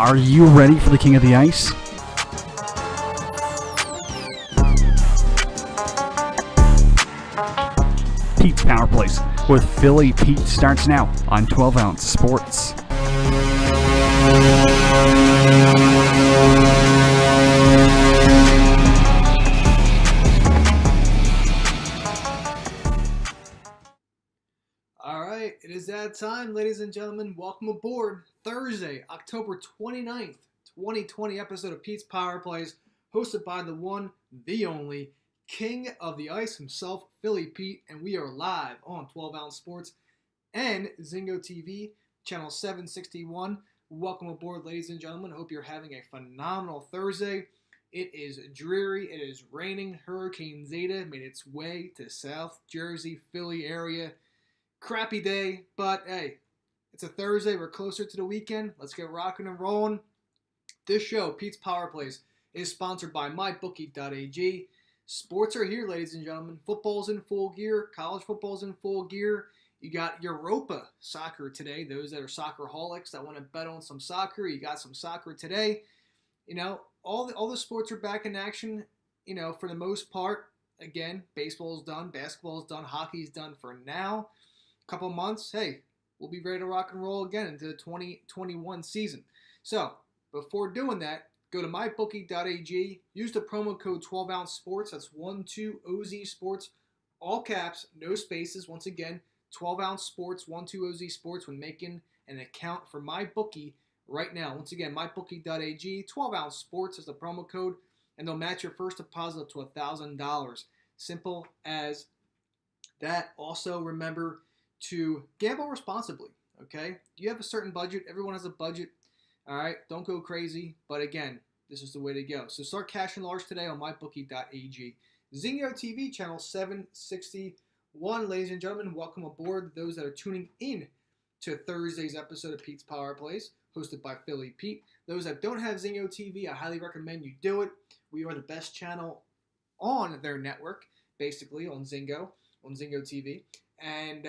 Are you ready for the King of the Ice? Pete's Power Plays with Philly Pete starts now on 12 Ounce Sports. All right, it is that time, ladies and gentlemen. Welcome aboard Thursday, October 29th, 2020 episode of Pete's Power Plays, hosted by the one, the only, King of the Ice himself, Philly Pete, and we are live on 12 Ounce Sports and Zingo TV, channel 761. Welcome aboard, ladies and gentlemen. Hope you're having a phenomenal Thursday. It is dreary. It is raining. Hurricane Zeta made its way to South Jersey, Philly area. Crappy day, but hey, it's a Thursday. We're closer to the weekend. Let's get rocking and rolling. This show, Pete's Power Plays, is sponsored by MyBookie.ag. Sports are here, ladies and gentlemen. Football's in full gear. College football's in full gear. You got Europa soccer today. Those that are soccerholics that want to bet on some soccer, you got some soccer today. You know, all the sports are back in action. You know, for the most part. Again, baseball's done, basketball's done, hockey's done for now. Couple months, hey, we'll be ready to rock and roll again into the 2021 season. So, before doing that, go to mybookie.ag, use the promo code 12ounce sports, that's 12OZ sports, all caps, no spaces. Once again, 12ounce sports, 12OZ sports when making an account for MyBookie right now. Once again, mybookie.ag, 12ounce sports is the promo code, and they'll match your first deposit up to $1,000. Simple as that. Also, remember to gamble responsibly, okay? You have a certain budget. Everyone has a budget, all right? Don't go crazy, but again, this is the way to go. So start cashing large today on mybookie.ag. Zingo TV, channel 761. Ladies and gentlemen, welcome aboard those that are tuning in to Thursday's episode of Pete's Power Plays, hosted by Philly Pete. Those that don't have Zingo TV, I highly recommend you do it. We are the best channel on their network, basically, on Zingo TV. And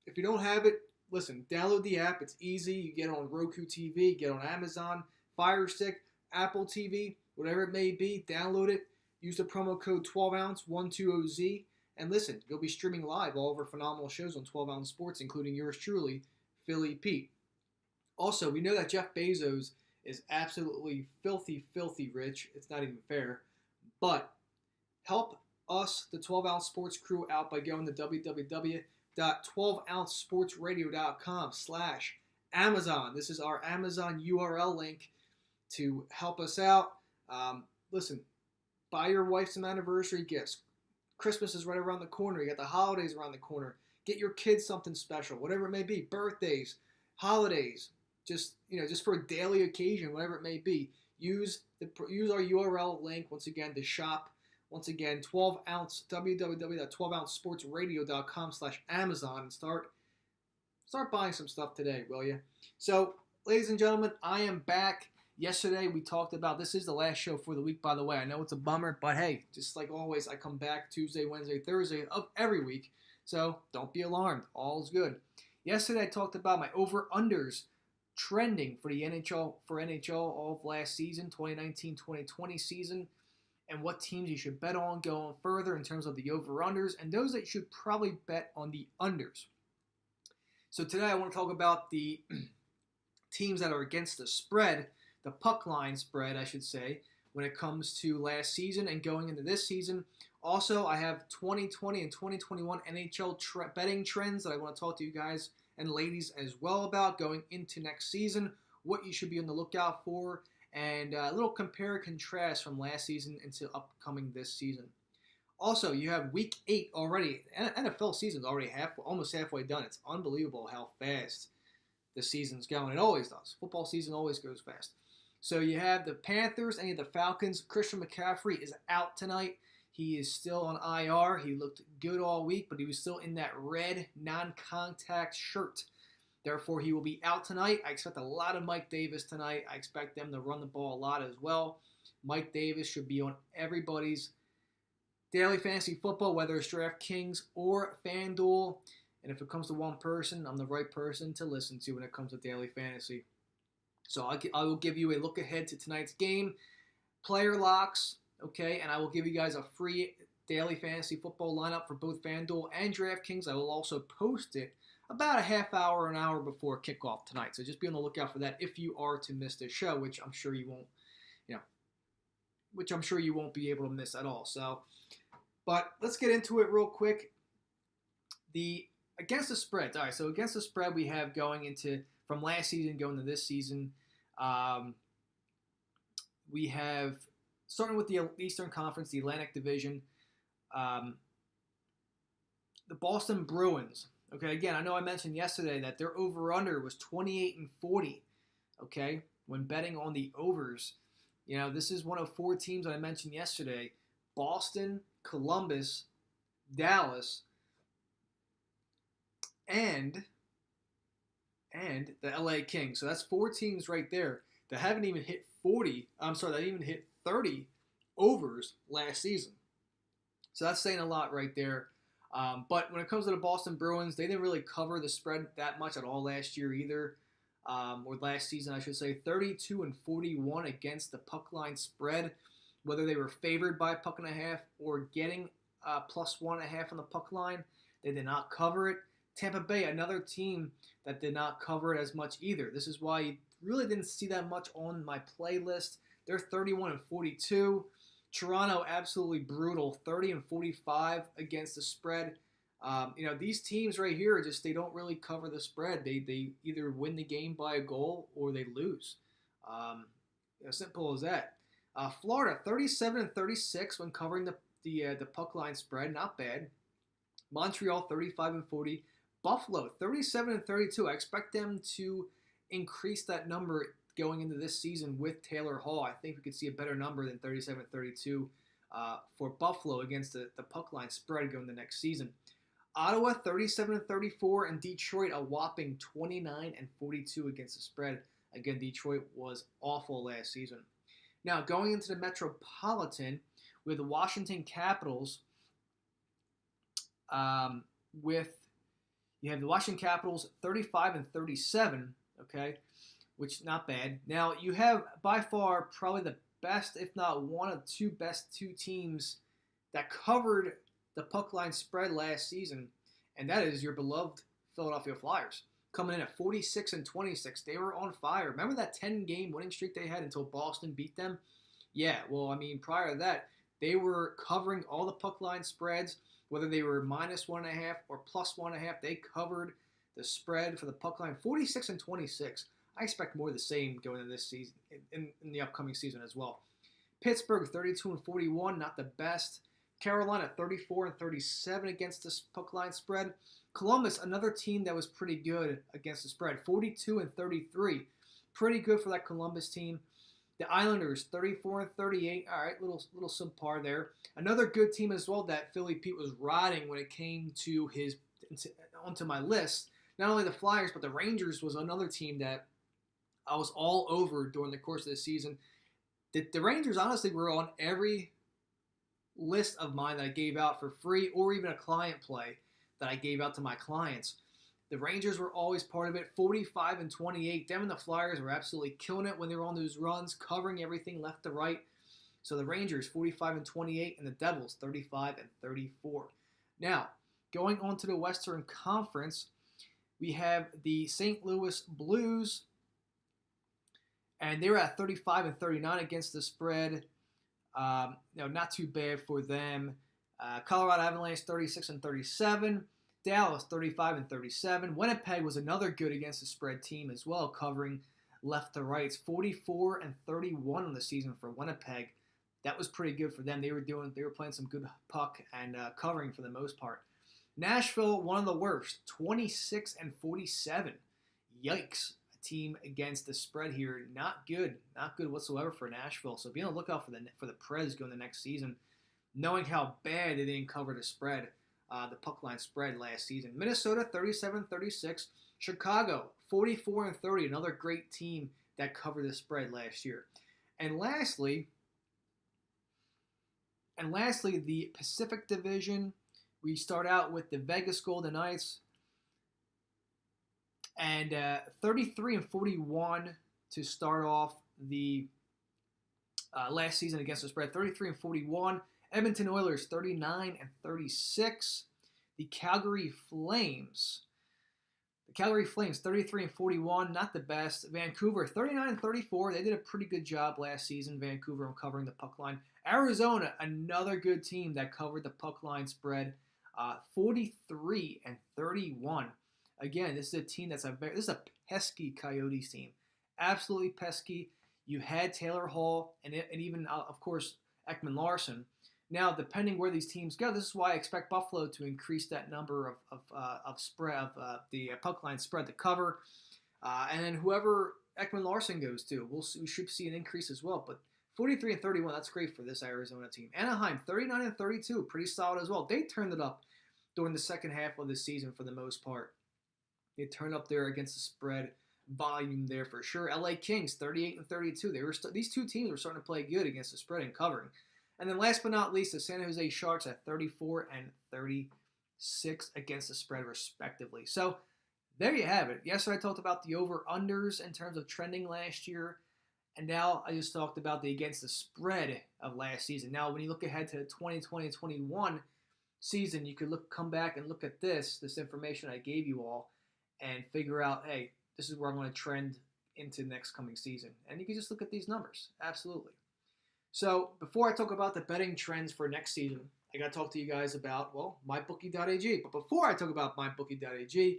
if you don't have it, listen, download the app. It's easy. You get it on Roku TV, get it on Amazon, Fire Stick, Apple TV, whatever it may be. Download it. Use the promo code 12ounce, 12OZ. And listen, you'll be streaming live all of our phenomenal shows on 12 Ounce Sports, including yours truly, Philly Pete. Also, we know that Jeff Bezos is absolutely filthy, filthy rich. It's not even fair. But help us, the 12 Ounce Sports crew, out by going to www.12ouncesportsradio.com/Amazon. This is our Amazon URL link to help us out. Listen, buy your wife some anniversary gifts. Christmas is right around the corner. You got the holidays around the corner. Get your kids something special, whatever it may be. Birthdays, holidays, just for a daily occasion, whatever it may be. Use our URL link once again to shop. Once again, 12 ounce, www.12ouncesportsradio.com/Amazon, and start buying some stuff today, will you? So, ladies and gentlemen, I am back. Yesterday, we talked about, this is the last show for the week, by the way. I know it's a bummer, but hey, just like always, I come back Tuesday, Wednesday, Thursday of every week. So, don't be alarmed. All is good. Yesterday, I talked about my over-unders trending for the NHL all of last season, 2019-2020 season, and what teams you should bet on going further in terms of the over-unders, and those that you should probably bet on the unders. So today I want to talk about the teams that are against the spread, the puck line spread, I should say, when it comes to last season and going into this season. Also, I have 2020 and 2021 NHL betting trends that I want to talk to you guys and ladies as well about going into next season, what you should be on the lookout for, and a little compare and contrast from last season into upcoming this season. Also, you have Week 8 already. NFL season's already almost halfway done. It's unbelievable how fast the season's going. It always does. Football season always goes fast. So you have the Panthers and you have the Falcons. Christian McCaffrey is out tonight. He is still on IR. He looked good all week, but he was still in that red non-contact shirt. Therefore, he will be out tonight. I expect a lot of Mike Davis tonight. I expect them to run the ball a lot as well. Mike Davis should be on everybody's daily fantasy football, whether it's DraftKings or FanDuel. And if it comes to one person, I'm the right person to listen to when it comes to daily fantasy. So I will give you a look ahead to tonight's game, player locks, okay, and I will give you guys a free daily fantasy football lineup for both FanDuel and DraftKings. I will also post it about a half hour, an hour before kickoff tonight. So just be on the lookout for that if you are to miss this show, which I'm sure you won't, which I'm sure you won't be able to miss at all. So, but let's get into it real quick. Against the spreads. All right, so against the spread we have going into from last season going to this season. We have starting with the Eastern Conference, the Atlantic Division. The Boston Bruins. Okay, again, I know I mentioned yesterday that their over/under was 28-40. Okay, when betting on the overs, this is one of 4 teams that I mentioned yesterday: Boston, Columbus, Dallas, and the LA Kings. So that's 4 teams right there that haven't even hit 40. I'm sorry, that even hit 30 overs last season. So that's saying a lot right there. But when it comes to the Boston Bruins, they didn't really cover the spread that much at all last year either, or last season I should say. 32-41 against the puck line spread, whether they were favored by a puck and a half or getting plus 1.5 on the puck line. They did not cover it. Tampa Bay, another team that did not cover it as much either. This is why you really didn't see that much on my playlist. They're 31-42. Toronto, absolutely brutal, 30-45 against the spread. These teams right here they don't really cover the spread. They either win the game by a goal or they lose. Simple as that. Florida, 37-36 when covering the puck line spread, not bad. Montreal, 35-40. Buffalo, 37-32. I expect them to increase that number going into this season with Taylor Hall. I think we could see a better number than 37-32 for Buffalo against the puck line spread going the next season. Ottawa, 37-34, and Detroit, a whopping 29-42 against the spread. Again, Detroit was awful last season. Now, going into the Metropolitan with the Washington Capitals, you have the Washington Capitals 35-37, okay, which not bad. Now you have by far probably the best, if not one of the best two teams that covered the puck line spread last season, and that is your beloved Philadelphia Flyers, coming in at 46-26. They were on fire. Remember that 10-game winning streak they had until Boston beat them? Yeah, well, I mean, prior to that, they were covering all the puck line spreads. Whether they were minus 1.5 or plus 1.5, they covered the spread for the puck line 46-26. I expect more of the same going into this season, in the upcoming season as well. Pittsburgh 32-41, not the best. Carolina 34-37 against the puck line spread. Columbus, another team that was pretty good against the spread, 42-33. Pretty good for that Columbus team. The Islanders, 34-38. All right, little subpar there. Another good team as well that Philly Pete was riding when it came to onto my list. Not only the Flyers, but the Rangers was another team that I was all over during the course of the season. The Rangers honestly were on every list of mine that I gave out for free or even a client play that I gave out to my clients. The Rangers were always part of it, 45-28. Them and the Flyers were absolutely killing it when they were on those runs, covering everything left to right. So the Rangers, 45-28, and the Devils, 35-34. Now, going on to the Western Conference, we have the St. Louis Blues, and they were at 35-39 against the spread. Not too bad for them. Colorado Avalanche, 36-37. Dallas, 35-37. Winnipeg was another good against the spread team as well, covering left to right. It's 44-31 on the season for Winnipeg. That was pretty good for them. They were playing some good puck and covering for the most part. Nashville, one of the worst, 26-47. Yikes. A team against the spread here. Not good whatsoever for Nashville. So be on the lookout for the Preds going the next season, knowing how bad they didn't cover the spread. The puck line spread last season. Minnesota 37-36. Chicago 44-30. Another great team that covered the spread last year. And lastly, the Pacific Division. We start out with the Vegas Golden Knights and 33-41 to start off the last season against the spread, 33-41. Edmonton Oilers, 39-36. The Calgary Flames, 33-41, not the best. Vancouver, 39-34. They did a pretty good job last season, Vancouver, on covering the puck line. Arizona, another good team that covered the puck line spread, 43-31. Again, this is a team this is a pesky Coyotes team, absolutely pesky. You had Taylor Hall and even, of course, Ekman Larson. Now, depending where these teams go, this is why I expect Buffalo to increase that number of the puck line spread to cover, and then whoever Ekman Larson goes to, we should see an increase as well. But 43-31, that's great for this Arizona team. Anaheim, 39-32, pretty solid as well. They turned it up during the second half of the season for the most part. They turned up there against the spread volume there for sure. LA Kings, 38-32. These two teams were starting to play good against the spread and covering. And then last but not least, the San Jose Sharks at 34-36 against the spread, respectively. So there you have it. Yesterday I talked about the over-unders in terms of trending last year. And now I just talked about the against the spread of last season. Now, when you look ahead to the 2020-21 season, you could come back and look at this information I gave you all and figure out, hey, this is where I'm going to trend into next coming season. And you can just look at these numbers. Absolutely. So before I talk about the betting trends for next season, I got to talk to you guys about, well, mybookie.ag. But before I talk about mybookie.ag,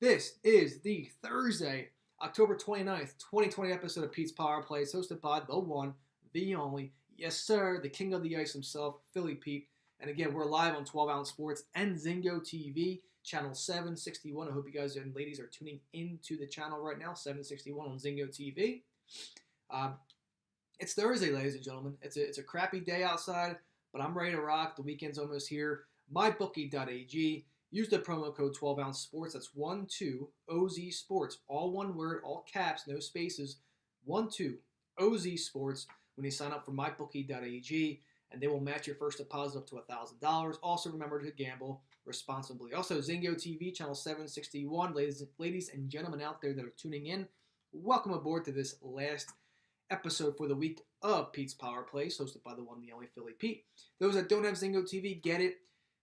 this is the Thursday, October 29th, 2020 episode of Pete's Power Plays, hosted by the one, the only, yes sir, the king of the ice himself, Philly Pete. And again, we're live on 12 Ounce Sports and Zingo TV, channel 761. I hope you guys and ladies are tuning into the channel right now, 761 on Zingo TV. It's Thursday, ladies and gentlemen. It's a crappy day outside, but I'm ready to rock. The weekend's almost here. MyBookie.ag. Use the promo code 12 Ounce Sports. That's 12OZ Sports. All one word, all caps, no spaces. 12OZ Sports when you sign up for MyBookie.ag, and they will match your first deposit up to $1,000. Also, remember to gamble responsibly. Also, Zingo TV, channel 761. Ladies and gentlemen out there that are tuning in, welcome aboard to this last episode for the week of Pete's Power Plays, hosted by the one, the only Philly Pete. Those that don't have Zingo TV, get it.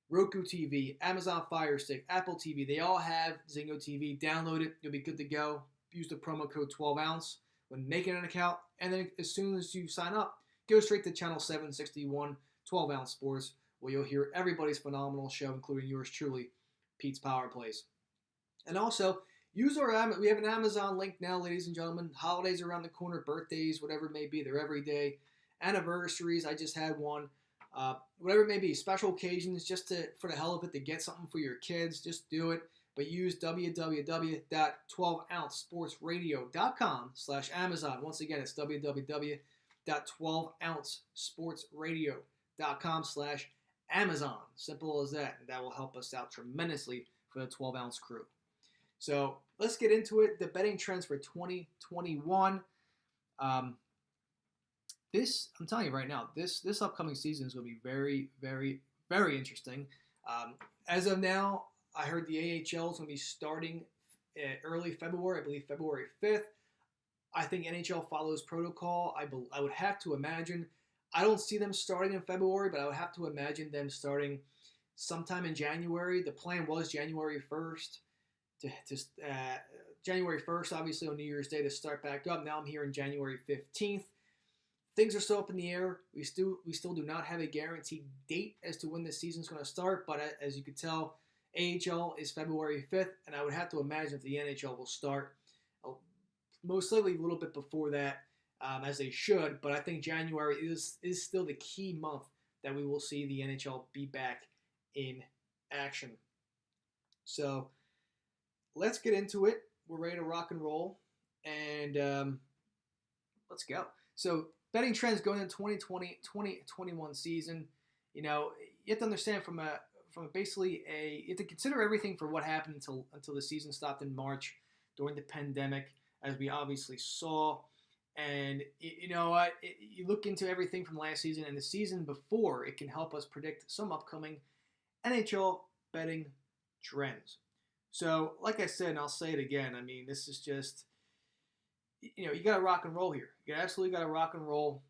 Roku TV, Amazon Fire Stick, Apple TV, they all have Zingo TV. Download it. You'll be good to go. Use the promo code 12 Ounce when making an account. And then as soon as you sign up, go straight to channel 761, 12 Ounce Sports, where you'll hear everybody's phenomenal show, including yours truly, Pete's Power Plays. And also, we have an Amazon link now, ladies and gentlemen. Holidays around the corner, birthdays, whatever it may be, they're every day. Anniversaries, I just had one. Whatever it may be, special occasions, just for the hell of it, to get something for your kids, just do it. But use www.12ouncesportsradio.com/Amazon. Once again, it's www.12ouncesportsradio.com/Amazon. Simple as that. And that will help us out tremendously for the 12 Ounce crew. So let's get into it. The betting trends for 2021. I'm telling you right now, this upcoming season is going to be very, very, very interesting. As of now, I heard the AHL is going to be starting early February, I believe February 5th. I think NHL follows protocol. I would have to imagine, I don't see them starting in February, but I would have to imagine them starting sometime in January. The plan was January 1st. January 1st, obviously on New Year's Day, to start back up. Now I'm hearing January 15th. Things are still up in the air. We still do not have a guaranteed date as to when the season's going to start, but as you can tell, AHL is February 5th, and I would have to imagine that the NHL will start most likely a little bit before that, as they should, but I think January is still the key month that we will see the NHL be back in action. So let's get into it. We're ready to rock and roll, and let's go. So betting trends going into 2020-2021 season. You know, you have to understand from basically you have to consider everything for what happened until the season stopped in March during the pandemic, as we obviously saw. And you know what? You look into everything from last season and the season before, it can help us predict some upcoming NHL betting trends. So, like I said, and I'll say it again, I mean, this is just, you got to rock and roll here. You absolutely got to rock and roll.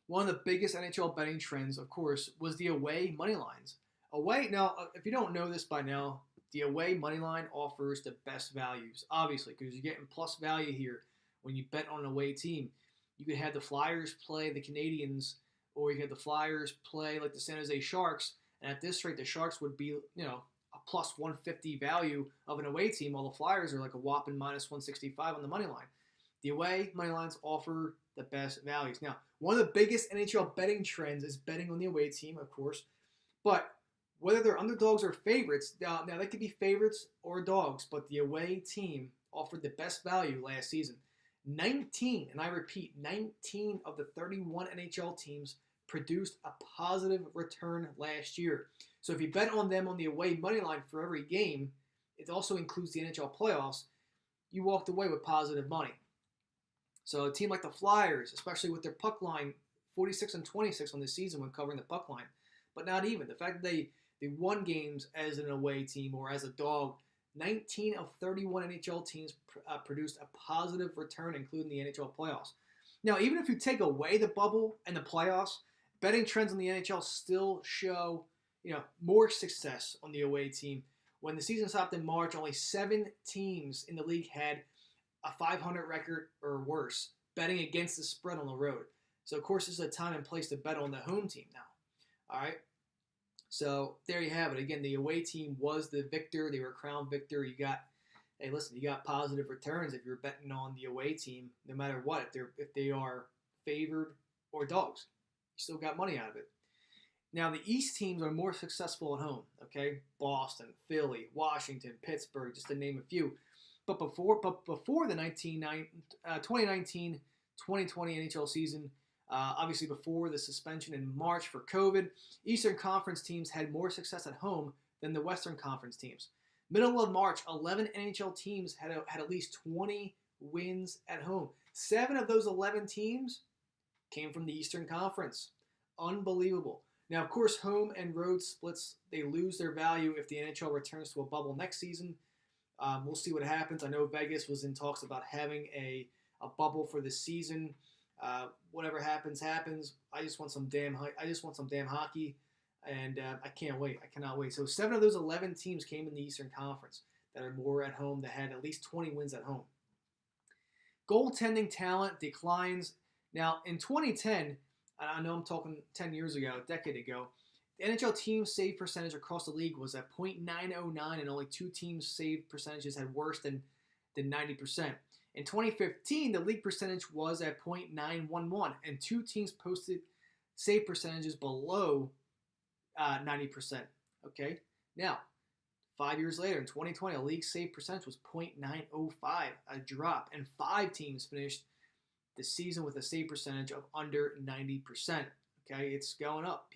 One of the biggest NHL betting trends, of course, was the away money lines. Away, now, if you don't know this by now, the away money line offers the best values, obviously, because you're getting plus value here when you bet on an away team. You could have the Flyers play the Canadians, or you could have the Flyers play like the San Jose Sharks, and at this rate, the Sharks would be, a plus 150 value of an away team, while the Flyers are like a whopping minus 165 on the money line. The away money lines offer the best values. Now, one of the biggest NHL betting trends is betting on the away team, of course, but whether they're underdogs or favorites, now they could be favorites or dogs, but the away team offered the best value last season. 19, and I repeat, 19 of the 31 NHL teams produced a positive return last year. So if you bet on them on the away money line for every game, it also includes the NHL playoffs, you walked away with positive money. So a team like the Flyers, especially with their puck line, 46 and 26 on the season when covering the puck line, but not even. The fact that they won games as an away team or as a dog, 19 of 31 NHL teams produced a positive return, including the NHL playoffs. Now, even if you take away the bubble and the playoffs, betting trends in the NHL still show, more success on the away team. When the season stopped in March, only 7 teams in the league had a 500 record or worse, betting against the spread on the road. So, of course, this is a time and place to bet on the home team now. All right? So, there you have it. Again, the away team was the victor. They were crowned victor. You got positive returns if you're betting on the away team, no matter what. If they are favored or dogs, you still got money out of it. Now, the East teams are more successful at home, okay? Boston, Philly, Washington, Pittsburgh, just to name a few. But before the 2019-2020 NHL season, obviously before the suspension in March for COVID, Eastern Conference teams had more success at home than the Western Conference teams. Middle of March, 11 NHL teams had at least 20 wins at home. 7 of those 11 teams came from the Eastern Conference. Unbelievable. Now, of course, home and road splits, they lose their value if the NHL returns to a bubble next season. We'll see what happens. I know Vegas was in talks about having a bubble for the season. Whatever happens, happens. I just want some damn hockey, and I can't wait. I cannot wait. So 7 of those 11 teams came in the Eastern Conference that are more at home, that had at least 20 wins at home. Goaltending talent declines. Now, in 2010, I know I'm talking 10 years ago, a decade ago, the NHL team save percentage across the league was at .909, and only 2 teams' save percentages had worse than 90%. In 2015, the league percentage was at .911, and 2 teams posted save percentages below 90%. Okay? Now, 5 years later, in 2020, the league save percentage was .905, a drop, and 5 teams finished the season with a save percentage of under 90%. Okay, it's going up.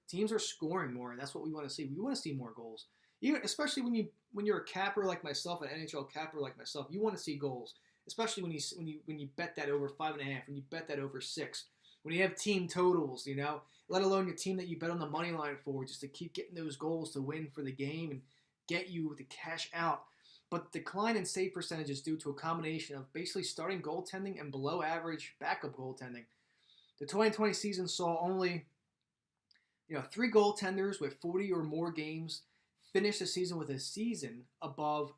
Teams are scoring more, and that's what we want to see. We want to see more goals. Especially when you're a capper like myself, an NHL capper like myself, you want to see goals. Especially when you bet that over 5.5, when you bet that over 6, when you have team totals, let alone your team that you bet on the money line for, just to keep getting those goals to win for the game and get you to cash out. But the decline in save percentage is due to a combination of basically starting goaltending and below average backup goaltending. The 2020 season saw only 3 goaltenders with 40 or more games finish the season with a season above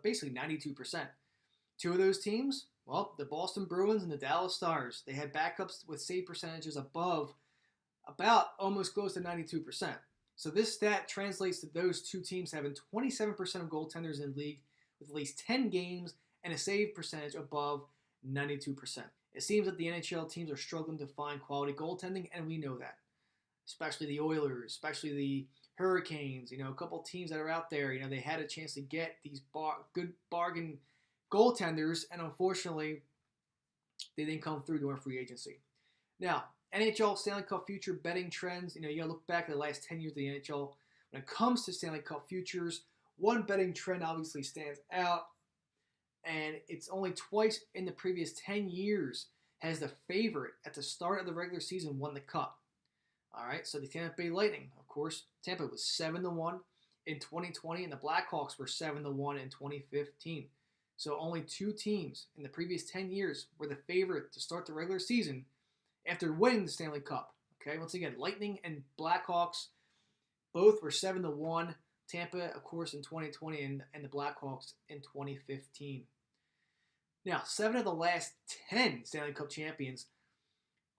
basically 92%. 2 of those teams, well, the Boston Bruins and the Dallas Stars, they had backups with save percentages above about almost close to 92%. So this stat translates to those 2 teams having 27% of goaltenders in the league with at least 10 games and a save percentage above 92%. It seems that the NHL teams are struggling to find quality goaltending, and we know that. Especially the Oilers, especially the Hurricanes, a couple teams that are out there, they had a chance to get these good bargain goaltenders, and unfortunately, they didn't come through during free agency. Now, NHL Stanley Cup future betting trends, you got to look back at the last 10 years of the NHL. When it comes to Stanley Cup futures, one betting trend obviously stands out, and it's only twice in the previous 10 years has the favorite at the start of the regular season won the cup. All right, so the Tampa Bay Lightning, of course, Tampa was 7-1 in 2020, and the Blackhawks were 7-1 in 2015. So only 2 teams in the previous 10 years were the favorite to start the regular season after winning the Stanley Cup. Okay, once again, Lightning and Blackhawks both were 7-1. Tampa, of course, in 2020, and the Blackhawks in 2015. Now, 7 of the last 10 Stanley Cup champions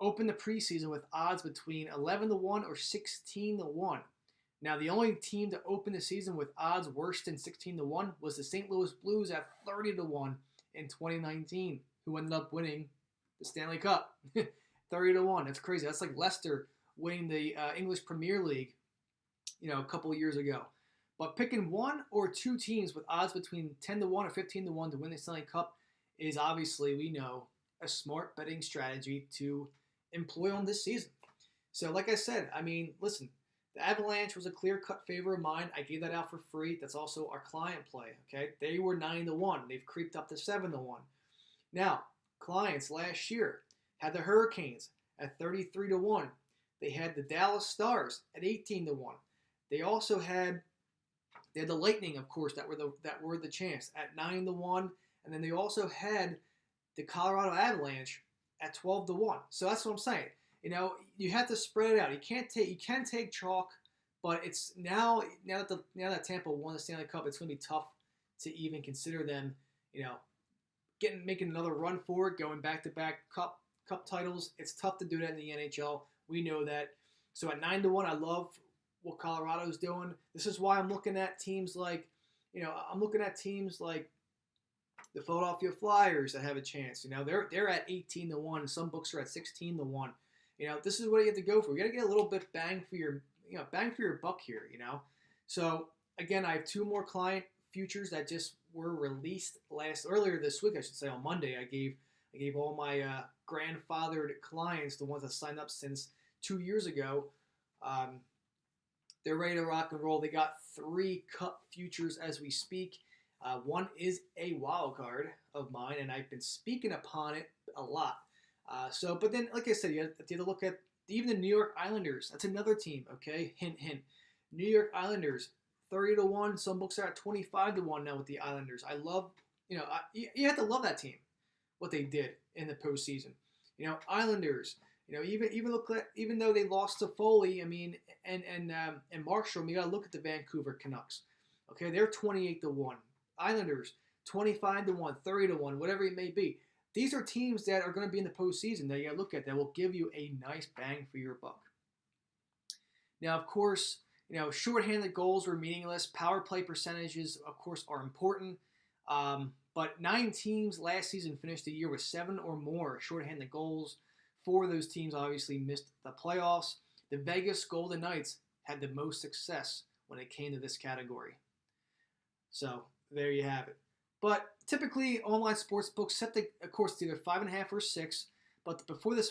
opened the preseason with odds between 11-1 or 16-1. Now, the only team to open the season with odds worse than 16-1 was the St. Louis Blues at 30-1 in 2019, who ended up winning the Stanley Cup. 30-1. That's crazy. That's like Leicester winning the English Premier League, a couple of years ago. But picking 1 or 2 teams with odds between 10-1 or 15-1 to win the Stanley Cup is obviously, we know, a smart betting strategy to employ on this season. So, like I said, listen, the Avalanche was a clear-cut favor of mine. I gave that out for free. That's also our client play, okay? They were 9-1. They've creeped up to 7-1. Now, clients last year had the Hurricanes at 33-1. They had the Dallas Stars at 18-1. They also had the Lightning, of course, that were the champs at 9-1, and then they also had the Colorado Avalanche at 12-1. So that's what I'm saying. You have to spread it out. You can take chalk, but it's now that Tampa won the Stanley Cup, it's going to be tough to even consider them, making another run for it, going back-to-back cup titles. It's tough to do that in the NHL. We know that. So at 9-1, I love what Colorado's doing. This is why I'm looking at teams like, the Philadelphia Flyers that have a chance. They're at 18-1. Some books are at 16-1. This is what you have to go for. You got to get a little bit bang for your buck here. So again, I have 2 more client futures that just were released earlier this week. I should say on Monday. I gave all my grandfathered clients, the ones that signed up since 2 years ago. They're ready to rock and roll. They got 3 cup futures as we speak. One is a wild card of mine, and I've been speaking upon it a lot. But then, like I said, you have to look at even the New York Islanders. That's another team, okay? Hint, hint. New York Islanders, 30-1. Some books are at 25-1 now with the Islanders. I love, you have to love that team, what they did in the postseason. Islanders, even though they lost to Foley, and Markstrom, you got to look at the Vancouver Canucks. Okay, they're 28-1. Islanders, 25-1, 30-1, whatever it may be. These are teams that are going to be in the postseason that you got to look at that will give you a nice bang for your buck. Now, of course, shorthanded goals were meaningless. Power play percentages, of course, are important. But 9 teams last season finished the year with 7 or more shorthanded goals. 4 of those teams obviously missed the playoffs. The Vegas Golden Knights had the most success when it came to this category. So there you have it. But typically, online sports books set the course to either 5.5 or 6. But before the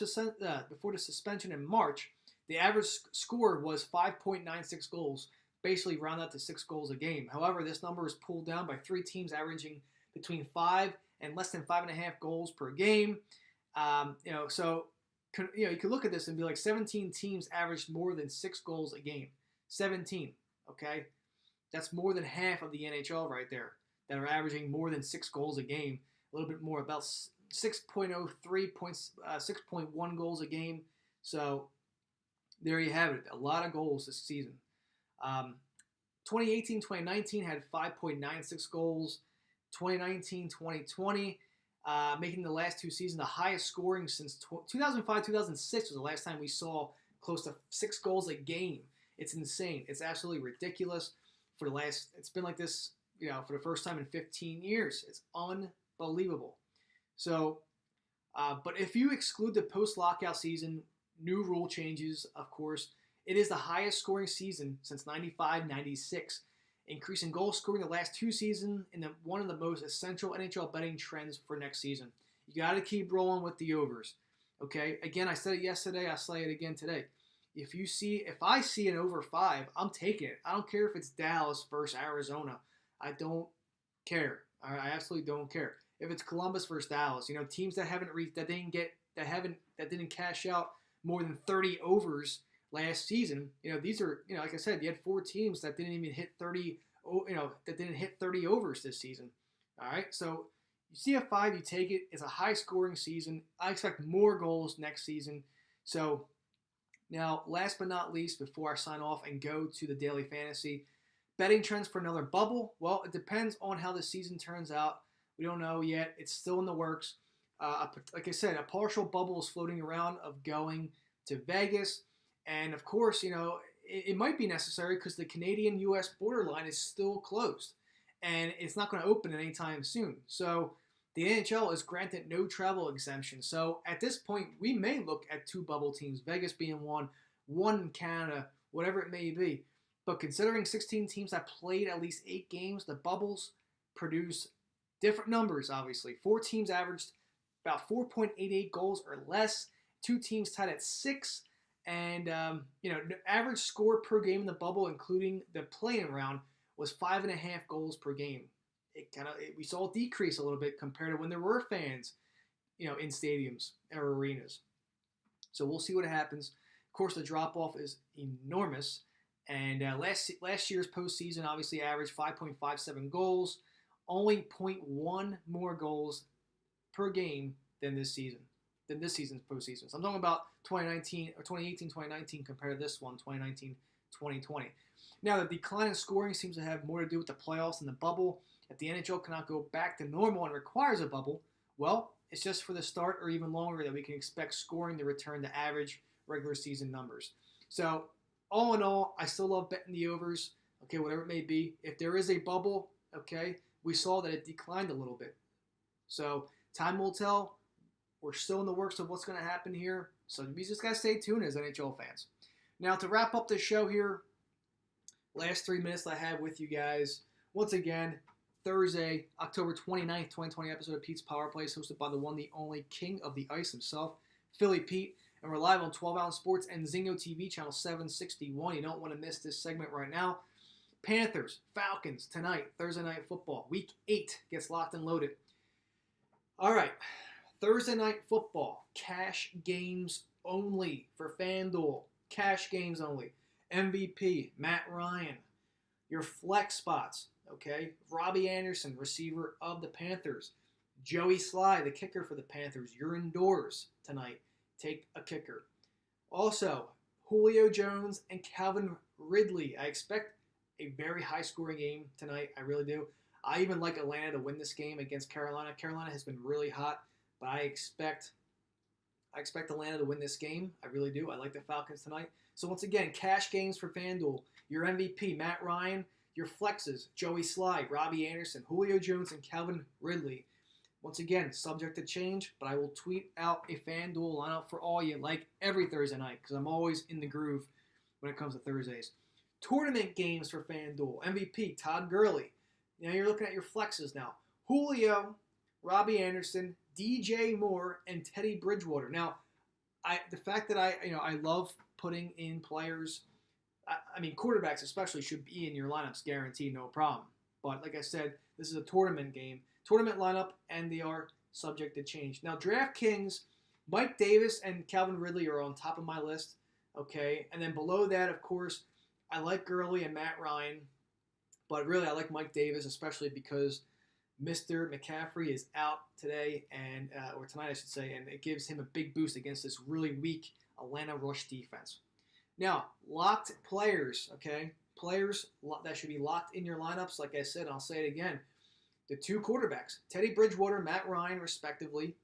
suspension in March, the average score was 5.96 goals, basically round out to 6 goals a game. However, this number is pulled down by 3 teams averaging between 5 and less than 5.5 goals per game. So you could look at this and be like 17 teams averaged more than 6 goals a game. 17, okay? That's more than half of the NHL right there that are averaging more than 6 goals a game. A little bit more, about 6.03 points, 6.1 goals a game. So there you have it. A lot of goals this season. 2018-2019 had 5.96 goals. 2019-2020, making the last 2 seasons the highest scoring since 2005-2006 was the last time we saw close to 6 goals a game. It's insane. It's absolutely ridiculous. It's been like this, for the first time in 15 years. It's unbelievable. So, but if you exclude the post-lockout season, new rule changes, of course, it is the highest scoring season since 95-96, increasing goal scoring the last 2 seasons in one of the most essential NHL betting trends for next season. You got to keep rolling with the overs. Okay? Again, I said it yesterday. I'll say it again today. If I see an over 5, I'm taking it. I don't care if it's Dallas versus Arizona. I don't care. I absolutely don't care. If it's Columbus versus Dallas, teams that didn't cash out more than 30 overs last season. These are, like I said, you had 4 teams that didn't even hit 30. That didn't hit 30 overs this season. All right, so you see a 5, you take it. It's a high-scoring season. I expect more goals next season. So now, last but not least, before I sign off and go to the daily fantasy, betting trends for another bubble. Well, it depends on how the season turns out. We don't know yet. It's still in the works. Like I said, a partial bubble is floating around of going to Vegas. And of course, it might be necessary because the Canadian-U.S. borderline is still closed. And it's not going to open anytime soon. So the NHL is granted no travel exemption. So at this point, we may look at 2 bubble teams, Vegas being one in Canada, whatever it may be. But considering 16 teams that played at least 8 games, the bubbles produce different numbers, obviously. 4 teams averaged about 4.88 goals or less. 2 teams tied at 6. And, the average score per game in the bubble, including the play-in round, was 5.5 goals per game. We saw it decrease a little bit compared to when there were fans, in stadiums or arenas. So we'll see what happens. Of course, the drop-off is enormous. And last year's postseason obviously averaged 5.57 goals, only 0.1 more goals per game than this season's postseason. So I'm talking about 2018-2019 compared to this one, 2019-2020. Now, the decline in scoring seems to have more to do with the playoffs and the bubble. If the NHL cannot go back to normal and requires a bubble, well, it's just for the start or even longer that we can expect scoring to return to average regular season numbers. So, all in all, I still love betting the overs, okay, whatever it may be. If there is a bubble, okay, we saw that it declined a little bit. So, time will tell. We're still in the works of what's going to happen here. So, we just got to stay tuned as NHL fans. Now, to wrap up the show here, last 3 minutes I have with you guys. Once again, Thursday, October 29th, 2020 episode of Pete's Power Plays, hosted by the one, the only king of the ice himself, Philly Pete. And we're live on 12 Ounce Sports and Zingo TV, channel 761. You don't want to miss this segment right now. Panthers, Falcons, tonight, Thursday Night Football. Week 8 gets locked and loaded. All right, Thursday Night Football. Cash games only for FanDuel. Cash games only. MVP, Matt Ryan. Your flex spots, okay? Robbie Anderson, receiver of the Panthers. Joey Sly, the kicker for the Panthers. You're indoors tonight. Take a kicker. Also, Julio Jones and Calvin Ridley. I expect a very high-scoring game tonight. I really do. I even like Atlanta to win this game against Carolina. Carolina has been really hot, but I expect Atlanta to win this game. I really do. I like the Falcons tonight. So once again, cash games for FanDuel. Your MVP, Matt Ryan. Your flexes, Joey Sly, Robbie Anderson, Julio Jones, and Calvin Ridley. Once again, subject to change, but I will tweet out a FanDuel lineup for all you like every Thursday night because I'm always in the groove when it comes to Thursdays. Tournament games for FanDuel. MVP, Todd Gurley. Now you're looking at your flexes now. Julio, Robbie Anderson, DJ Moore, and Teddy Bridgewater. Now, the fact that I love putting in players, quarterbacks especially should be in your lineups guaranteed, no problem. But like I said, this is a tournament game. Tournament lineup, and they are subject to change. Now, DraftKings, Mike Davis and Calvin Ridley are on top of my list, okay? And then below that, of course, I like Gurley and Matt Ryan, but really I like Mike Davis, especially because Mr. McCaffrey is out today, or tonight I should say, and it gives him a big boost against this really weak Atlanta rush defense. Now, locked players, okay? Players that should be locked in your lineups, like I said, I'll say it again. The 2 quarterbacks, Teddy Bridgewater, Matt Ryan, respectively.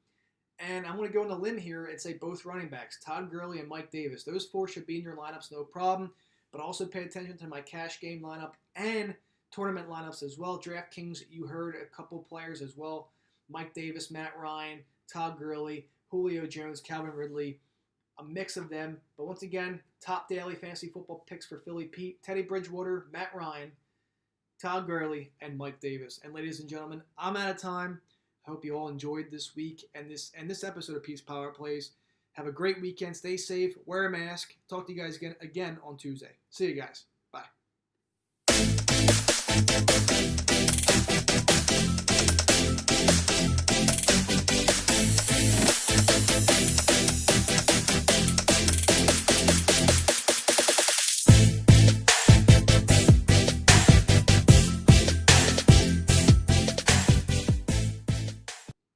And I'm going to go on a limb here and say both running backs, Todd Gurley and Mike Davis. Those 4 should be in your lineups, no problem. But also pay attention to my cash game lineup and tournament lineups as well. DraftKings, you heard a couple players as well. Mike Davis, Matt Ryan, Todd Gurley, Julio Jones, Calvin Ridley. A mix of them. But once again, top daily fantasy football picks for Philly Pete, Teddy Bridgewater, Matt Ryan, Todd Gurley, and Mike Davis. And ladies and gentlemen, I'm out of time. I hope you all enjoyed this week and this episode of Pete's Power Plays. Have a great weekend. Stay safe. Wear a mask. Talk to you guys again on Tuesday. See you guys. Bye.